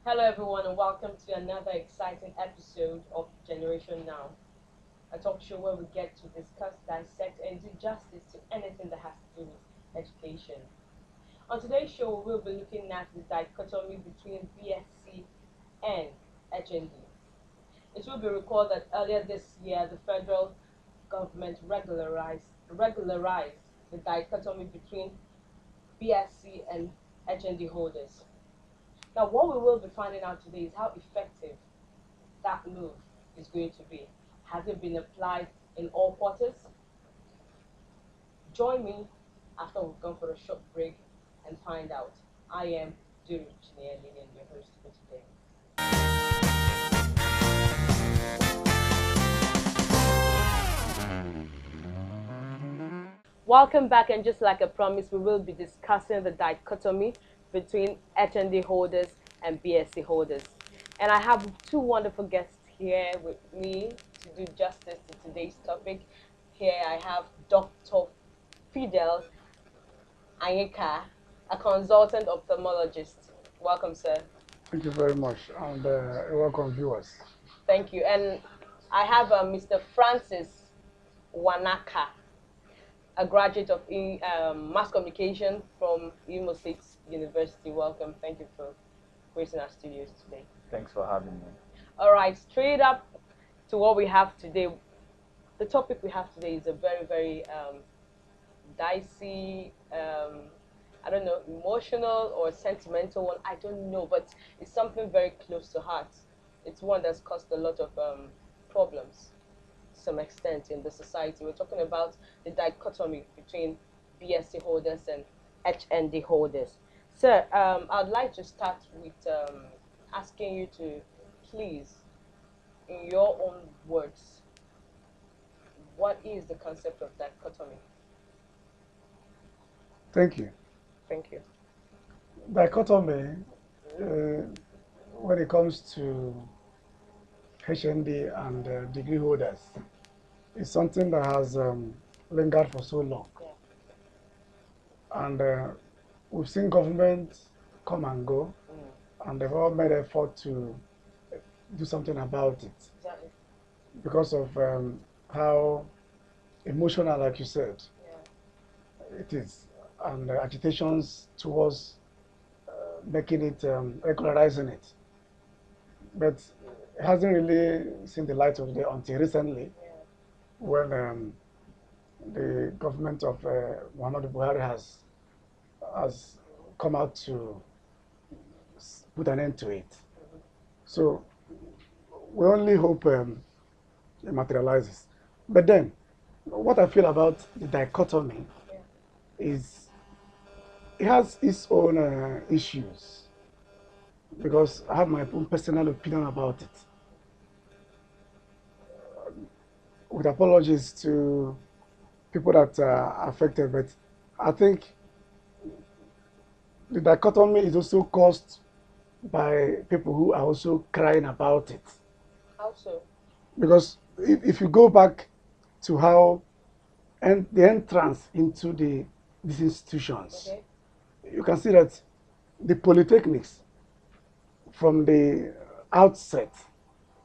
Hello, everyone, and welcome to another exciting episode of Generation Now, a talk show where we get to discuss, dissect, and do justice to anything that has to do with education. On today's show, we'll be looking at the dichotomy between BSc and HND. It will be recalled that earlier this year, the federal government regularized the dichotomy between BSc and HND holders. Now, what we will be finding out today is how effective that move is going to be. Has it been applied in all quarters? Join me after we've gone for a short break and find out. I am Duru Chinyere Lilian, your host for today. Welcome back, and just like I promised, we will be discussing the dichotomy between HND holders and BSc holders. And I have two wonderful guests here with me to do justice to today's topic. Here I have Dr. Fidel Anyika, a consultant ophthalmologist. Welcome, sir. Thank you very much, and welcome viewers. Thank you. And I have Mr. Francis Wanaka, a graduate of mass communication from Imo State University. Welcome. Thank you for gracing our studios today. Thanks for having me. All right, straight up to what we have today. The topic we have today is a very, very dicey, I don't know, emotional or sentimental one. I don't know, but it's something very close to heart. It's one that's caused a lot of problems to some extent in the society. We're talking about the dichotomy between BSc holders and HND holders. Sir, I'd like to start with asking you to please, in your own words, what is the concept of dichotomy? Thank you. Thank you. Dichotomy, uh, when it comes to HND and degree holders, is something that has lingered for so long. Yeah. And we've seen government come and go, and they've all made effort to do something about it Exactly. because of how emotional, like you said, Yeah. it is, and agitations towards making it, regularizing it. But it hasn't really seen the light of day until recently, Yeah. when the government of Muhammadu Buhari has come out to put an end to it. So we only hope it materializes. But then, what I feel about the dichotomy Yeah. is it has its own issues, because I have my own personal opinion about it. With apologies to people that are affected, but I think the dichotomy is also caused by people who are also crying about it. How so? Because if you go back to how and the entrance into these institutions, Okay. you can see that the polytechnics from the outset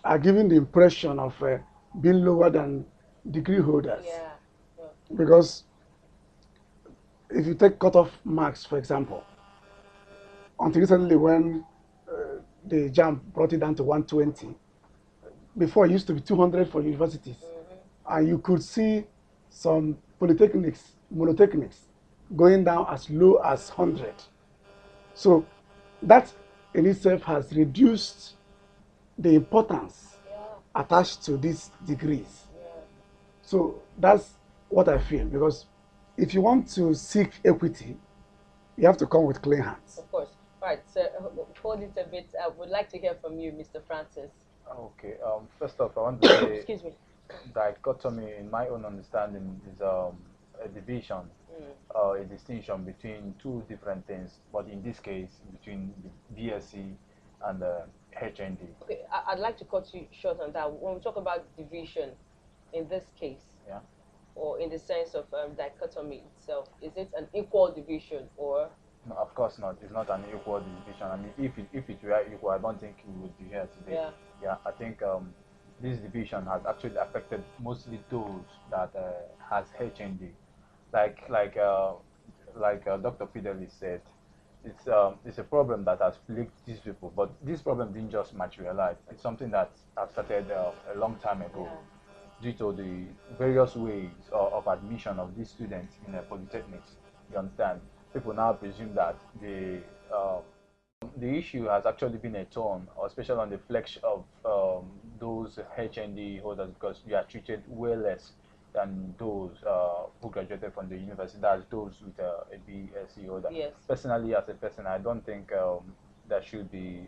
are giving the impression of being lower than degree holders. Yeah. Yeah. Because if you take cutoff marks, for example, until recently when the JAMB brought it down to 120, before it used to be 200 for universities. And you could see some polytechnics, monotechnics, going down as low as 100. So that in itself has reduced the importance Yeah. attached to these degrees. Yeah. So that's what I feel, because if you want to seek equity, you have to come with clean hands. Of course. Right. So hold it a bit. I would like to hear from you, Mr. Francis. Okay. First off, I want to say Excuse me. dichotomy, in my own understanding, is a division, a distinction between two different things. But in this case, between the BSc and the HND. Okay, I'd like to cut you short on that. When we talk about division, in this case, Yeah. or in the sense of dichotomy itself, is it an equal division or No, of course not. It's not an equal division. I mean, if it were equal, I don't think we would be here today. Yeah. Yeah, I think this division has actually affected mostly those that has HND, like Dr. Fidelis said. It's a problem that has plagued these people, but this problem didn't just materialize. It's something that has started a long time ago, due to the various ways of admission of these students in a polytechnics. You understand? People now presume that the issue has actually been a turn, or especially on the flex of those HND holders, because we are treated way less than those who graduated from the university. That's those with a BSc holder. Yes. Personally, as a person, I don't think that should be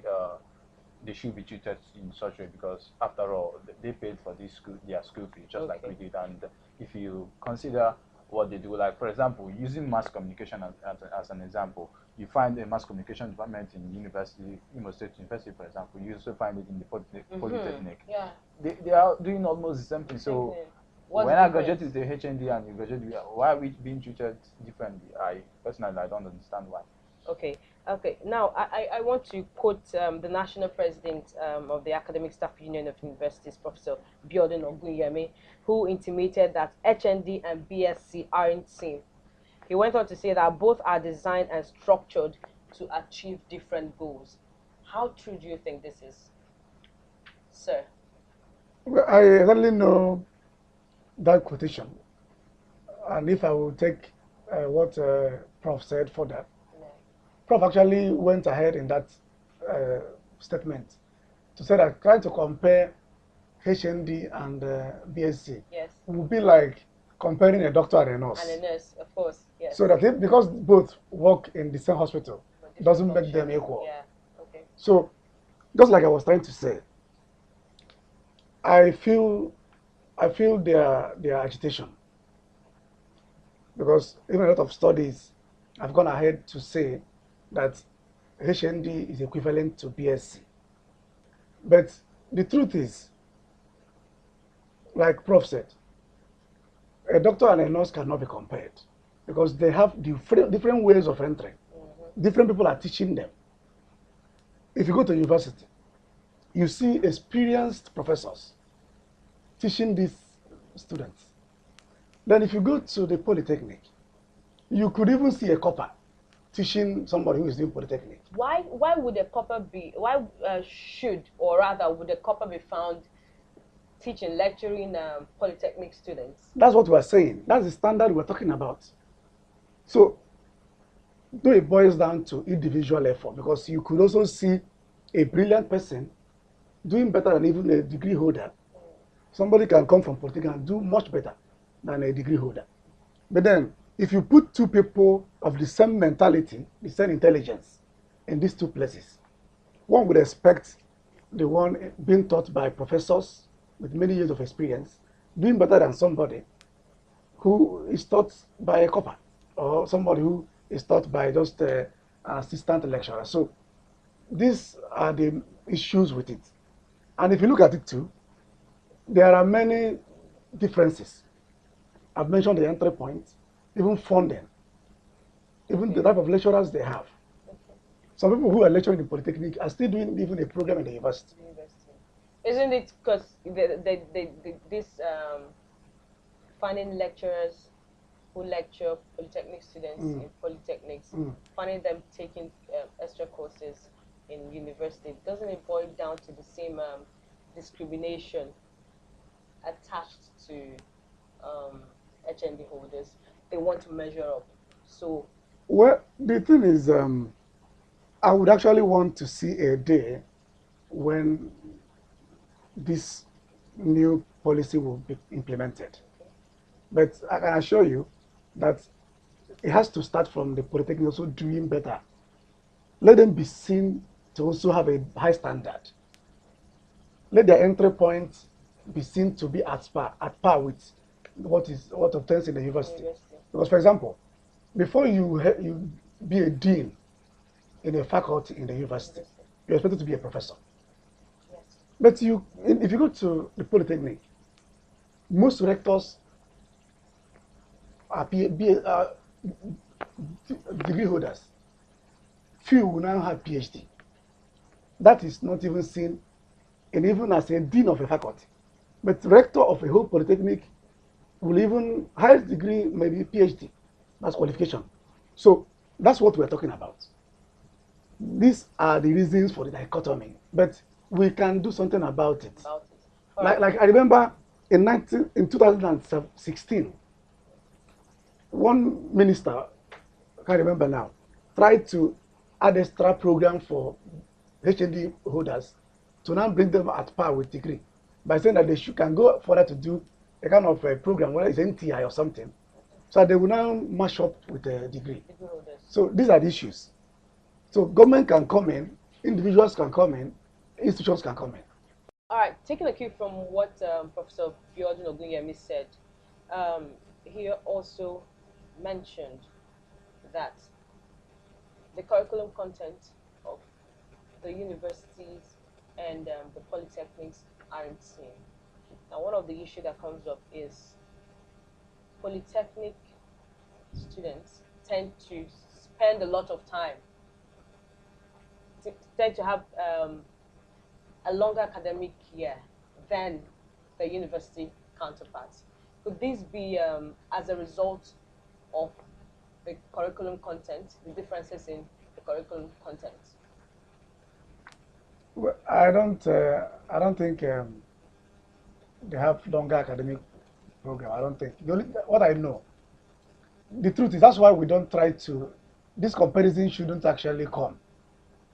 they should be treated in such a way, because after all they paid for this school, their school fee, just like we did. And if you consider what they do, like for example, using mass communication as an example, you find a mass communication department in university, Imo State University, for example. You also find it in the Polytechnic. Yeah. They are doing almost the same thing. So when I graduate with the HND and you graduate with, why are we being treated differently? I personally, I don't understand why. Okay. Now, I want to quote the national president of the Academic Staff Union of Universities, Professor Biodun Ogunyemi, who intimated that HND and BSc aren't same. He went on to say that both are designed and structured to achieve different goals. How true do you think this is, sir? Well, I certainly know that quotation, and if I will take what Prof said for that, Prof actually went ahead in that statement to say that trying to compare HND and BSc would be like comparing a doctor and a nurse. And a nurse, of course, yes. So that because both work in the same hospital, doesn't make them equal. Yeah. Okay. So, just like I was trying to say, I feel their agitation, because even a lot of studies have gone ahead to say that HND is equivalent to BSc. But the truth is, like Prof said, a doctor and a nurse cannot be compared, because they have different ways of entering. Different people are teaching them. If you go to university, you see experienced professors teaching these students. Then if you go to the Polytechnic, you could even see a copper teaching somebody who is doing Polytechnic. Why would a copper be, should, or rather would a copper be found teaching, lecturing Polytechnic students? That's what we're saying. That's the standard we're talking about. So, though it boils down to individual effort, because you could also see a brilliant person doing better than even a degree holder. Somebody can come from Polytechnic and do much better than a degree holder. But then, if you put two people of the same mentality, the same intelligence in these two places, one would expect the one being taught by professors with many years of experience doing better than somebody who is taught by a copper, or somebody who is taught by just an assistant lecturer. So these are the issues with it. And if you look at it too, there are many differences. I've mentioned the entry point, even funding, even the type of lecturers they have. Some people who are lecturing in Polytechnic are still doing even a program in the university. Isn't it because this finding lecturers who lecture Polytechnic students in Polytechnics, finding them taking extra courses in university, doesn't it boil down to the same discrimination attached to HND holders? They want to measure up. So, well, the thing is, I would actually want to see a day when this new policy will be implemented. But I can assure you that it has to start from the Polytechnic also doing better. Let them be seen to also have a high standard. Let their entry point be seen to be at par with what obtains in the university. Because, for example, before you be a dean in a faculty in the university, you're expected to be a professor. But if you go to the Polytechnic, most rectors are degree holders. few will now have PhD. That is not even seen, and even as a dean of a faculty. But rector of a whole polytechnic will even, highest degree maybe PhD. That's qualification. So that's what we're talking about. These are the reasons for the dichotomy, but we can do something about it. Like I remember in 2016, one minister, I can't remember now, tried to add extra program for HND holders to now bring them at par with degree by saying that can go further to do a kind of a program, whether it's NTI or something, so they will now mash up with a degree. So these are the issues. So government can come in, individuals can come in, institutions can come in. All right, taking a cue from what Professor Biodun Ogunyemi said, he also mentioned that the curriculum content of the universities and the polytechnics aren't seen. Now, one of the issues that comes up is polytechnic students tend to spend a lot of time, tend to have a longer academic year than the university counterparts. Could this be as a result of the curriculum content, the differences in the curriculum content? Well, I don't think they have longer academic program. I don't think. What I know, the truth is that's why we don't try to. This comparison shouldn't actually come,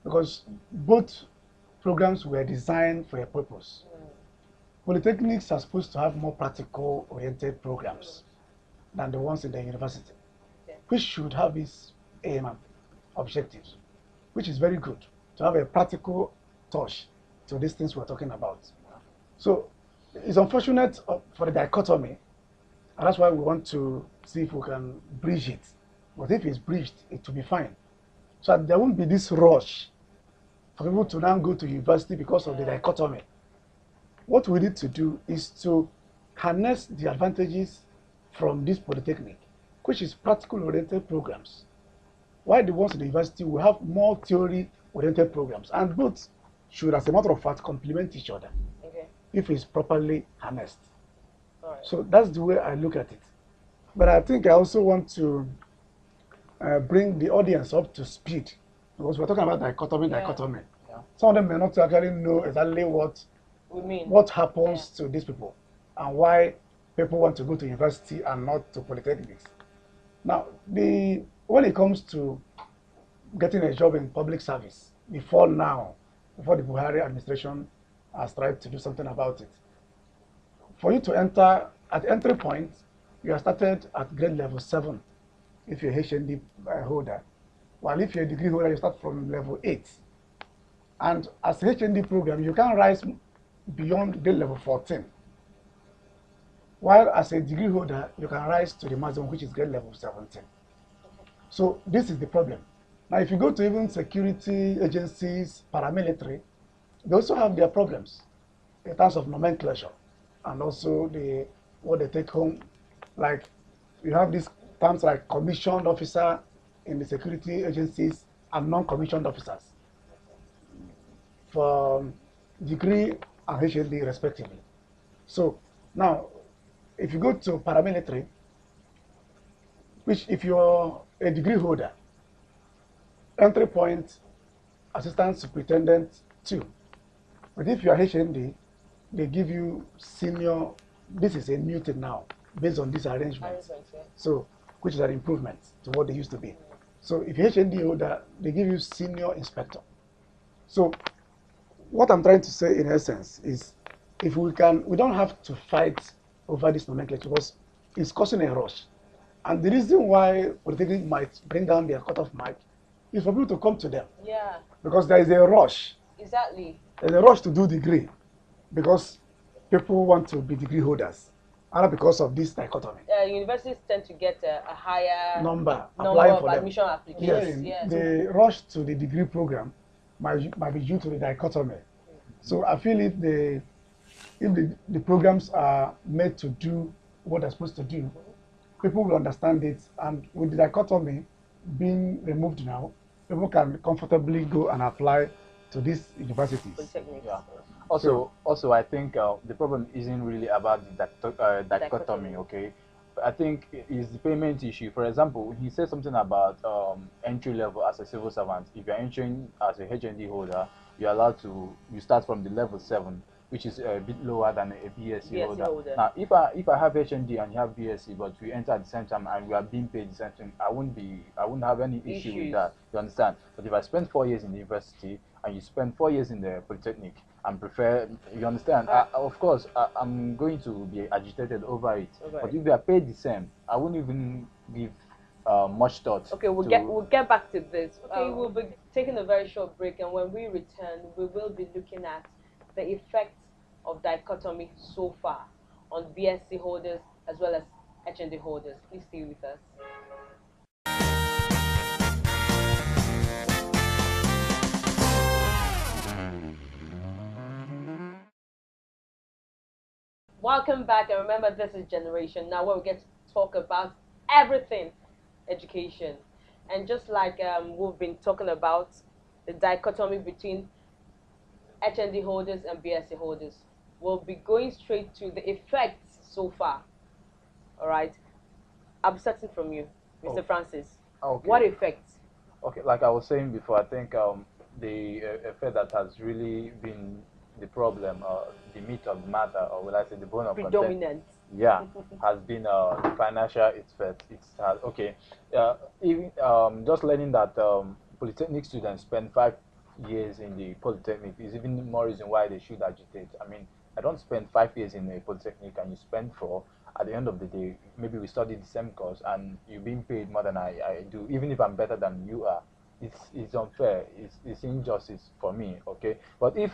because both programs were designed for a purpose. Polytechnics are supposed to have more practical-oriented programs than the ones in the university, which should have its aim and objectives, which is very good to have a practical touch to these things we're talking about. So it's unfortunate for the dichotomy, and that's why we want to see if we can bridge it. But if it's bridged, it will be fine. So there won't be this rush for people to now go to university because of the dichotomy. What we need to do is to harness the advantages from this polytechnic, which is practical-oriented programs. While the ones in the university will have more theory-oriented programs, and both should, as a matter of fact, complement each other if it's properly harnessed. So that's the way I look at it. But I think I also want to bring the audience up to speed, because we're talking about dichotomy. Yeah. Some of them may not actually know exactly what happens to these people and why people want to go to university and not to polytechnics. Now, when it comes to getting a job in public service, before the Buhari administration has tried to do something about it, for you to enter, at entry point, you are started at grade level 7 if you're a HND holder, while if you're a degree holder, you start from level 8. And as a HND program, you can rise beyond grade level 14. While as a degree holder, you can rise to the maximum, which is grade level 17. So this is the problem. Now, if you go to even security agencies, paramilitary, they also have their problems in terms of nomenclature and also what they take home. Like you have these terms like commissioned officer in the security agencies and non-commissioned officers for degree and HND respectively. So now, if you go to paramilitary, which if you're a degree holder, entry point, assistant superintendent 2. But if you're HND, they give you senior. This is a new thing now, based on this arrangement. So, which is an improvement to what they used to be. So if you're HND holder, they give you senior inspector. So what I'm trying to say in essence is, if we don't have to fight over this nomenclature because it's causing a rush. And the reason why Polytechnic might bring down their cutoff mark is for people to come to them. Yeah. Because there is a rush. Exactly. There's a rush to do degree because people want to be degree holders. And because of this dichotomy. Universities tend to get a higher number of admission applications. Yes. The rush to the degree program might be due to the dichotomy. So I feel if the programs are made to do what they're supposed to do, people will understand it. And with the dichotomy being removed now, people can comfortably go and apply to these universities. Polytechnics. Yeah. So, Also, I think the problem isn't really about the dichotomy, okay? I think it's the payment issue. For example, he said something about entry level as a civil servant. If you're entering as a HND holder, you're allowed to, you start from the level 7, which is a bit lower than a BSc BSc holder. holder. Now, if I have HND and you have BSc, but we enter at the same time and we are being paid the same thing, I wouldn't have any issue with Issues. that. You understand? But if I spend 4 years in the university and you spend 4 years in the Polytechnic and prefer, you understand? Of course, I'm going to be agitated over it. Over But it. if we are paid the same, I wouldn't even give much thought. Okay, we'll get back to this. Okay, we'll be taking a very short break, and when we return, we will be looking at the effects of dichotomy so far on BSc holders as well as HND holders. Please stay with us. Welcome back, and remember, this is Generation Now, where we get to talk about everything education. And just like we've been talking about the dichotomy between HND holders and BSc holders, we'll be going straight to the effects so far. All right, I'm starting from you, Mr. Oh, Francis. okay. What effects? Okay, like I was saying before, I think the effect that has really been the problem, the meat of the matter, or will I say the bone of contention, Predominant. yeah, has been the financial effect. It's okay. Even just learning that polytechnic students spend 5 years in the polytechnic is even more reason why they should agitate. I mean, I don't spend 5 years in a polytechnic and you spend 4. At the end of the day, maybe we study the same course and you're being paid more than I do, even if I'm better than you are. It's unfair. It's injustice for me. Okay, but if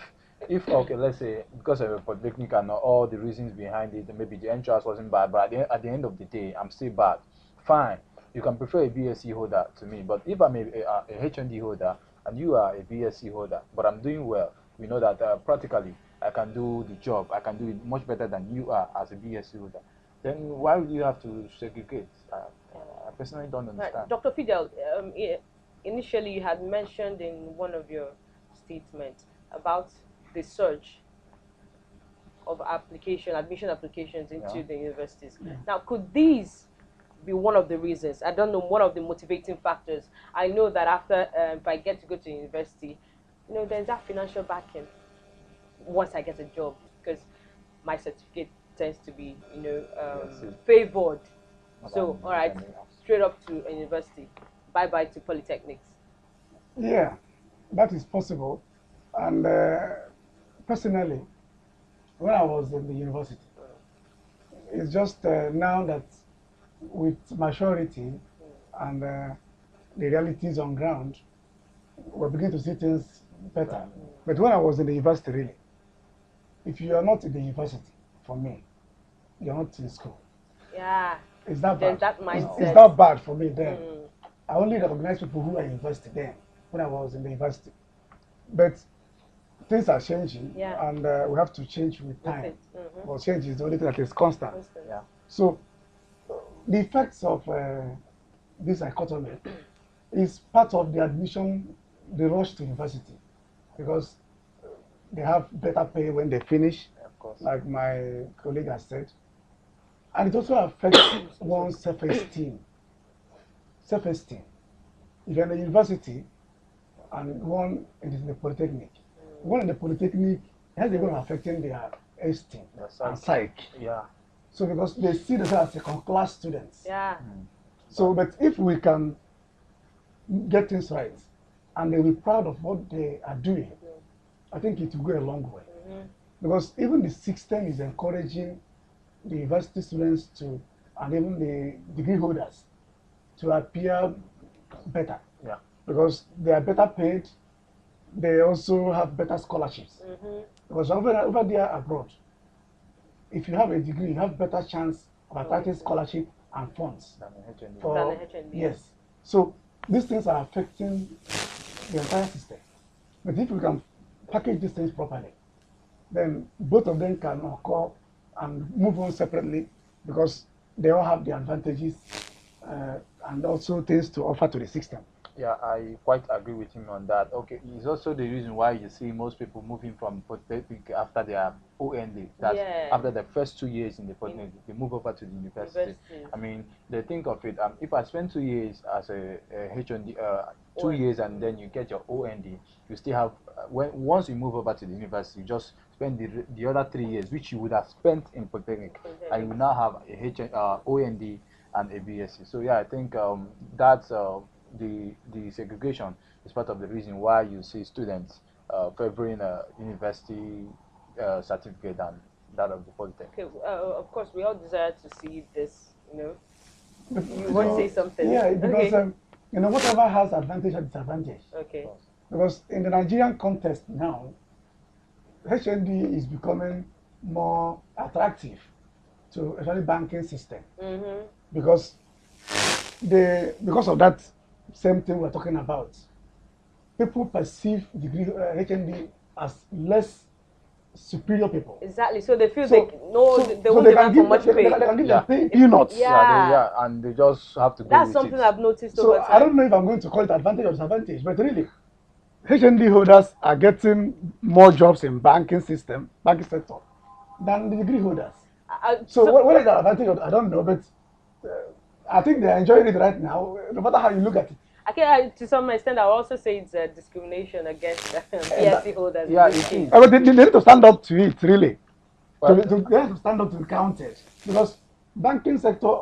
okay, let's say because of a polytechnic and all the reasons behind it, maybe the entrance wasn't bad, but at the end of the day, I'm still bad. Fine, you can prefer a BSc holder to me, but if I'm a HND holder and you are a BSc holder, but I'm doing well, we know that practically I can do the job. I can do it much better than you are as a BSc holder. Then why would you have to segregate? I personally don't Right. understand. Dr. Fidel, initially you had mentioned in one of your statements about the surge of admission applications into Yeah. the universities. yeah. Now, could these be one of the reasons? I don't know, one of the motivating factors. I know that after, if I get to go to university, there's that financial backing once I get a job, because my certificate tends to be, Yes, favored. So, Madam all right, Engineer. straight up to a university. Bye bye to polytechnics. Yeah, that is possible. And personally, when I was in the university, it's just now that with maturity and the realities on ground, we're beginning to see things better. But when I was in the university, really, if you are not in the university, for me, you're not in school. Yeah, It's that there's bad. that It's mindset. that bad for me then. Mm, I only recognize people who are in university then, when I was in the university. But things are changing, yeah, and we have to change with with time. it. Mm-hmm. But change is the only thing that is constant. Constant. Yeah. So the effects of this dichotomy is part of the admission, the rush to university, because they have better pay when they finish, Of course. like my colleague has said. And it also affects one's self-esteem. Self-esteem. If you're in the university and one is in the polytechnic, one in the polytechnic has even affecting their esteem Yes, and psyche. Yeah. So because they see themselves as second class students. Yeah. So, but if we can get things right and they be proud of what they are doing, I think it will go a long way. Because even the system is encouraging the university students to, and even the degree holders, to appear better. Yeah. Because they are better paid, they also have better scholarships. Because over there abroad, if you have a degree, you have better chance of attracting scholarship and funds. Than a HND. For, Than a HND. yes. So these things are affecting the entire system. But if we can package these things properly, then both of them can occur and move on separately because they all have the advantages and also things to offer to the system. Yeah, I quite agree with him on that. Okay, it's also the reason why you see most people moving from Polytechnic after their OND. That's Yeah, after the first 2 years in the in Polytechnic, they move over to the university. universities. I mean, they think of it. If I spend 2 years as a HND, two Or years, and then you get your OND, you still have when once you move over to the university, you just spend the other 3 years, which you would have spent in Polytechnic, and you pandemic. will now have a OND and a BSc. So yeah, I think that's the segregation is part of the reason why you see students favoring a university certificate than that of the Polytechnic. Okay, of course, we all desire to see this. You want to say So something? yeah, because Okay. whatever has advantage and disadvantage. Okay. Because in the Nigerian context now, HND is becoming more attractive to especially banking system Mm-hmm. because because of that same thing we're talking about. People perceive degree HND as less superior people. Exactly. So they feel So they so won't demand for much they pay. can give Yeah, them peanuts. yeah, Yeah, and they just have to go that's with something it. I've noticed So over I don't time. know if I'm going to call it advantage or disadvantage, but really, HND holders are getting more jobs in banking sector, than the degree holders. So So what is the advantage? I don't know, but I think they're enjoying it right now, no matter how you look at it. to some extent, I will also say it's discrimination against And BSc holders in Yeah, this it case. is. but they need to stand up to it, really. Well, They have to stand up to the counters because banking sector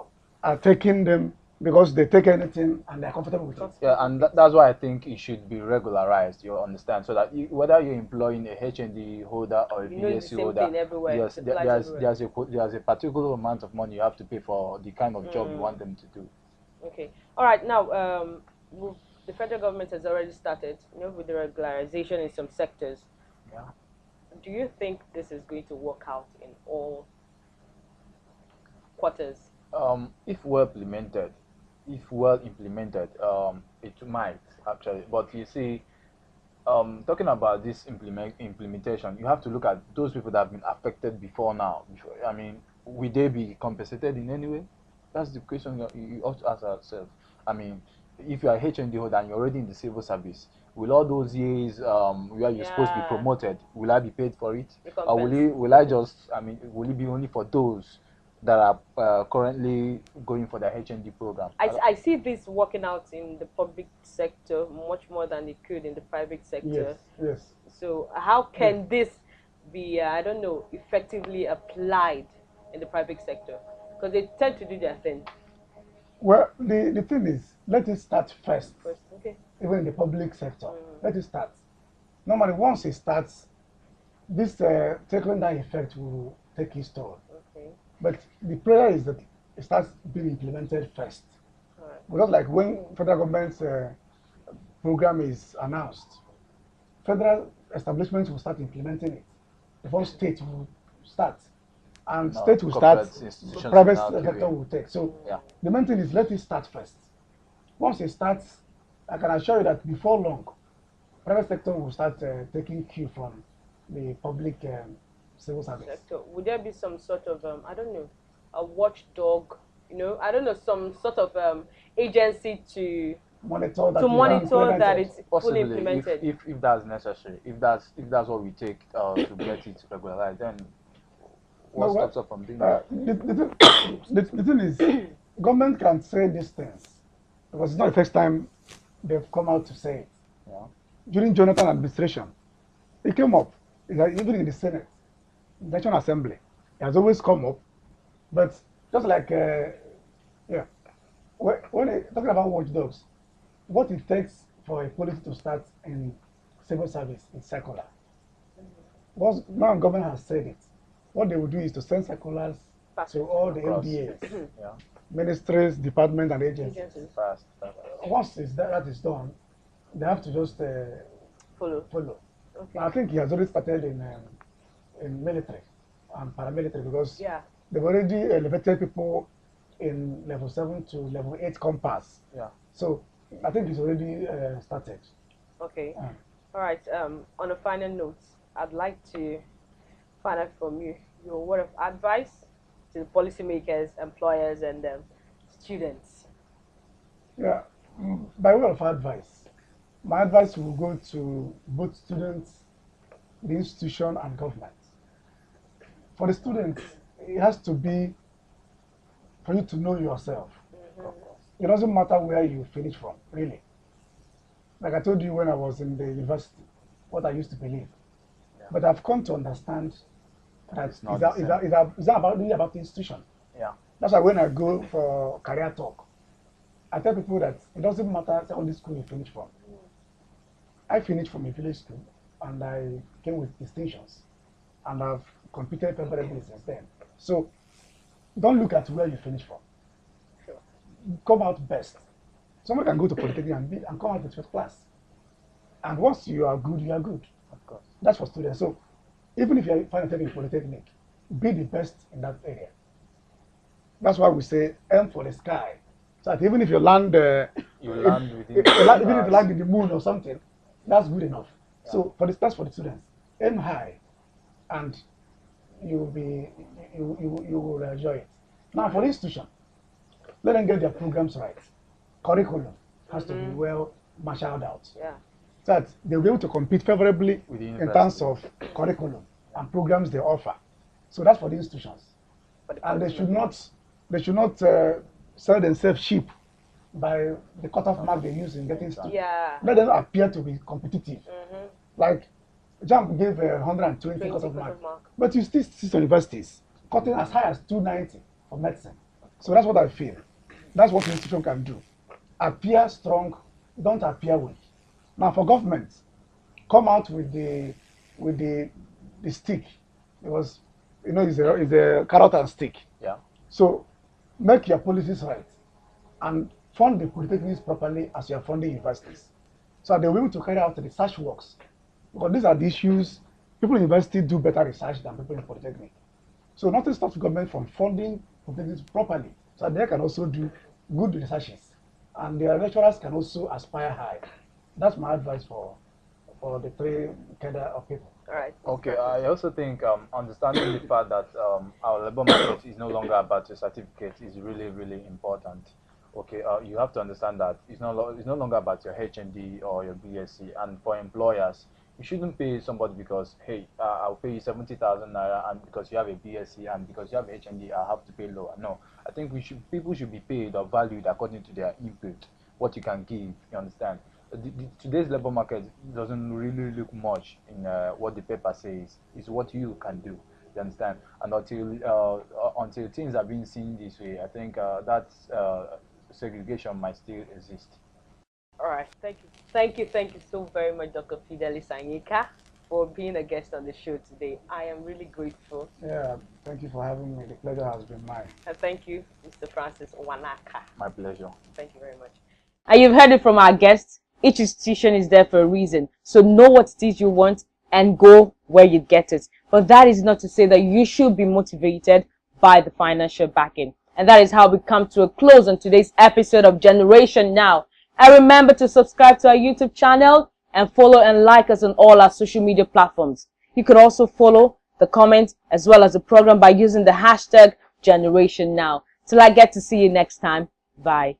are taking them because they take anything and they're comfortable with it. yeah, and that's why I think it should be regularized. You understand, so that whether you're employing a HND holder or a It's the BSc same holder, thing everywhere. yes, It applies everywhere. there's a particular amount of money you have to pay for the kind of job you Mm, want them to do. okay. All right. Now, the federal government has already started, with the regularization in some sectors. Yeah. Do you think this is going to work out in all quarters? If well implemented, it might actually. But you see, talking about this implementation, you have to look at those people that have been affected before now. I mean, will they be compensated in any way? That's the question you ought to ask ourselves. I mean, if you are HND holder and you're already in the civil service, will all those years where you're supposed to be Yeah, promoted, will I be paid for it? Or recompense. will I just, I mean, will it be only for those that are currently going for the HND program? I see this working out in the public sector much more than it could in the private Yes, sector. yes, So how yes. can this be, I don't know, effectively applied in the private sector? Because they tend to do their thing Well, the thing is, let it start first, first. Okay. even in the public sector. Mm, Let it start. Normally, once it starts, this trickling down effect will take its toll. okay. But the prayer is that it starts being implemented first. All right. Because like when federal government's program is announced, federal establishments will start implementing it before state will start. And No, state will start, corporate institutions will private now give sector in. will take. So Yeah. the main thing is let it start first. Once it starts, I can assure you that before long, private sector will start taking cue from the public civil service. Sector. Would there be some sort of I don't know, a watchdog? I don't know, some sort of agency Monitor to that is monitor that implemented. it's fully Possibly, implemented. if that's necessary, if that's what we take to get it regularized, then what No, what? stops us from doing that? The thing is, government can say these things because it's not the first time they've come out to say it. Yeah. During Jonathan administration, it came up, even in the Senate, National Assembly, it has always come up. But just like, yeah, talking about watchdogs, what it takes for a policy to start in civil service is circular. Once now government has said it, what they will do is to send circulars Pass to it. all the Across. MDAs, Yeah. ministries, departments, and agencies. Agencies Fast. Once that is done, they have to just follow. follow. Okay. I think he has already started in military and paramilitary because Yeah. they've already elevated people in level 7 to level 8 compass. Yeah. So I think it's already started. Okay. Uh, All right. On a final note, I'd like to find out from you your word of advice to the policymakers, employers, and students. yeah, By way of advice, my advice will go to both students, the institution, and government. For the students, it has to be for you to know yourself. It doesn't matter where you finish from, really. Like I told you when I was in the university, what I used to believe. But I've come to understand that it's not about really about the institution. Yeah. That's why when I go for career talk, I tell people that it doesn't matter secondary school you finish from. I finished from a village school and I came with distinctions. And I've competed favorably since then. So don't look at where you finish from. Sure. Come out best. Someone can go to Polytechnic and come out with first class. And once you are good, you are good. Of course. That's for students. So even if you find yourself in Polytechnic, be the best in that area. That's why we say aim for the sky. So that even if you land, you land within even if you land in the moon or something, that's good enough. Yeah. So that's for the students. Aim high, and you will enjoy it. Now for the institution, let them get their programs right. Curriculum has to be well marshaled out. Yeah. So that they'll be able to compete favorably in terms of curriculum and programs they offer. So that's for the institutions. And they should not sell themselves cheap by the cutoff mark they use in getting students. Yeah. Let them appear to be competitive. Like JAMB gave 120 cutoff mark, but you still see some universities cutting as high as 290 for medicine. So that's what I feel. That's what the institution can do. Appear strong, don't appear weak. Now for government, come out with the stick. Because it's a carrot and stick. Yeah. So make your policies right and fund the polytechnics properly as you are funding universities. So they'll be able to carry out research works. Because these are the issues. People in university do better research than people in polytechnic. So nothing stops government from funding polytechnics properly. So they can also do good researches. And their lecturers can also aspire high. That's my advice for the three cadre of people. All right. Okay, I also think understanding the fact that our labor market is no longer about your certificate is really, really important. Okay, you have to understand that it's no longer about your HND or your BSc. And for employers, you shouldn't pay somebody because, hey, I'll pay you 70,000 naira, and because you have a BSc and because you have a HND, I'll have to pay lower. No, I think people should be paid or valued according to their input, what you can give. You understand? Today's labor market doesn't really look much in what the paper says. It's what you can do. You understand? And until things are being seen this way, I think that segregation might still exist. All right. Thank you so very much, Dr. Fidelis Anyika, for being a guest on the show today. I am really grateful. Yeah, thank you for having me. The pleasure has been mine. And thank you, Mr. Francis Wanaka. My pleasure. Thank you very much. And you've heard it from our guests. Each institution is there for a reason. So know what it is you want and go where you get it. But that is not to say that you should be motivated by the financial backing. And that is how we come to a close on today's episode of Generation Now. And remember to subscribe to our YouTube channel and follow and like us on all our social media platforms. You can also follow the comment as well as the program by using the hashtag Generation Now. Till I get to see you next time. Bye.